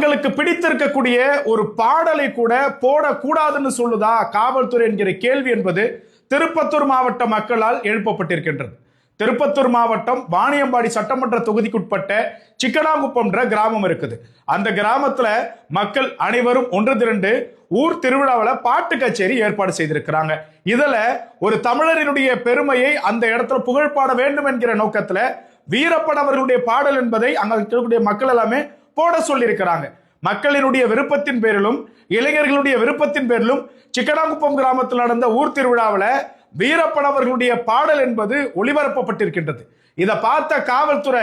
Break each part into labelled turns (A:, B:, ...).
A: தங்களுக்கு பிடித்திருக்கக்கூடிய ஒரு பாடலை கூட போடக்கூடாதுன்னு சொல்லுதா காவல்துறை என்கிற கேள்வி என்பது திருப்பத்தூர் மாவட்ட மக்களால் எழுப்பப்பட்டிருக்கின்றது. திருப்பத்தூர் மாவட்டம் வாணியம்பாடி சட்டமன்ற தொகுதிக்குட்பட்ட சிக்கனாங்குப்பம்ன்ற கிராமம் இருக்குது. அந்த கிராமத்துல மக்கள் அனைவரும் ஒன்று திரண்டு ஊர் திருவிழாவில் பாட்டு கச்சேரி ஏற்பாடு செய்திருக்கிறாங்க. இதுல ஒரு தமிழரினுடைய பெருமையை அந்த இடத்துல புகழ்பாட வேண்டும் என்கிற நோக்கத்துல வீரப்பன் அவர்களுடைய பாடல் என்பதை அங்க இருக்கக்கூடிய மக்கள் எல்லாமே போட சொல்லி இருக்கிறாங்க. மக்களினுடைய விருப்பத்தின் பேரிலும் இளைஞர்களுடைய விருப்பத்தின் பேரிலும் சிக்கனாங்குப்பம் கிராமத்தில் நடந்த ஊர் திருவிழாவில் வீரப்பன் அவர்களுடைய பாடல் என்பது ஒளிபரப்பப்பட்டிருக்கின்றது. இதை பார்த்த காவல்துறை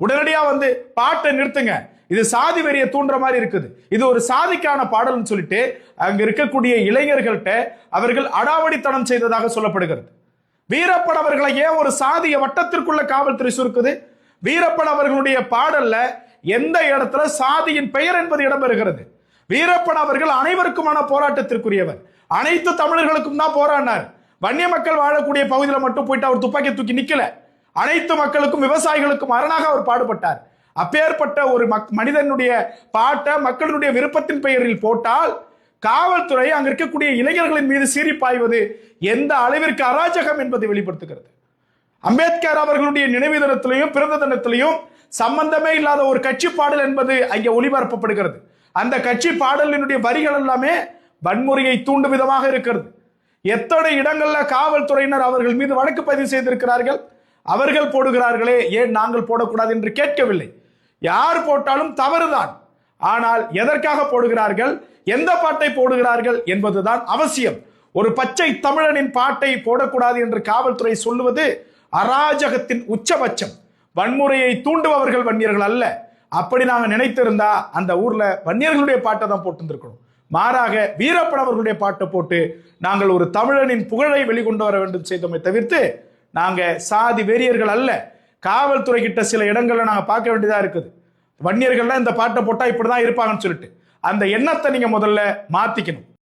A: உடனடியா வந்து பாட்டை நிறுத்துங்க, இது சாதி வெறியை தூண்டுற மாதிரி இருக்குது, இது ஒரு சாதிக்கான பாடல்னு சொல்லிட்டு அங்க இருக்கக்கூடிய இளைஞர்கள்ட்ட அவர்கள் அடாவடித்தனம் செய்ததாக சொல்லப்படுகிறது. வீரப்பன் அவர்களை ஏன் ஒரு சாதிய வட்டத்திற்குள்ள காவல்துறை சுருக்குது? வீரப்பன் அவர்களுடைய பாடல்ல எந்த இடத்துல சாதியின் பெயர் என்பது இடம்பெறுகிறது? வீரப்பன் அவர்கள் அனைவருக்குமான போராட்டத்திற்குரியவர், அனைத்து தமிழர்களுக்கும் தான் போராடினார். வன்னிய மக்கள் வாழக்கூடிய பகுதியில் மட்டும் போயிட்டு அவர் துப்பாக்கி தூக்கி நிக்கல, அனைத்து மக்களுக்கும் விவசாயிகளுக்கும் அரணாக அவர் பாடுபட்டார். அப்பேற்பட்ட ஒரு மனிதனுடைய பாட்டை மக்களுடைய விருப்பத்தின் பெயரில் போட்டால் காவல்துறை அங்க இருக்கக்கூடிய இளைஞர்களின் மீது சீறி பாய்வது எந்த அளவிற்கு அராஜகம் என்பதை வெளிப்படுத்துகிறது. அம்பேத்கர் அவர்களுடைய நினைவு தினத்திலையும் பிறந்த தினத்திலையும் சம்பந்தமே இல்லாத ஒரு கட்சி பாடல் என்பது அங்கே ஒளிபரப்பப்படுகிறது. அந்த கட்சி பாடலினுடைய வரிகள் எல்லாமே வன்முறையை தூண்டும் விதமாக இருக்கிறது. எத்தனை இடங்கள்ல காவல்துறையினர் அவர்கள் மீது வழக்கு பதிவு செய்திருக்கிறார்கள். அவர்கள் போடுகிறார்களே, ஏன் நாங்கள் போடக்கூடாது என்று கேட்கவில்லை. யார் போட்டாலும் தவறுதான். ஆனால் எதற்காக போடுகிறார்கள், எந்த பாட்டை போடுகிறார்கள் என்பதுதான் அவசியம். ஒரு பச்சை தமிழனின் பாட்டை போடக்கூடாது என்று காவல்துறை சொல்லுவது அராஜகத்தின் உச்சபட்சம். வன்முறையை தூண்டுபவர்கள் வன்னியர்கள் அல்ல. அப்படி நாங்க நினைத்திருந்தா அந்த ஊர்ல வன்னியர்களுடைய பாட்டை தான் போட்டு மாறாக வீரப்பன் அவர்களுடைய பாட்டை போட்டு நாங்கள் ஒரு தமிழனின் புகழை வெளிக்கொண்டு வர வேண்டும் செய்தோமே தவிர்த்து நாங்க சாதி வெறியர்கள் அல்ல. காவல்துறை கிட்ட சில இடங்கள்ல நாங்க பார்க்க வேண்டியதா இருக்குது. வன்னியர்கள்லாம் இந்த பாட்டை போட்டா இப்படிதான் இருப்பாங்கன்னு சொல்லிட்டு அந்த எண்ணத்தை நீங்க முதல்ல மாத்திக்கணும்.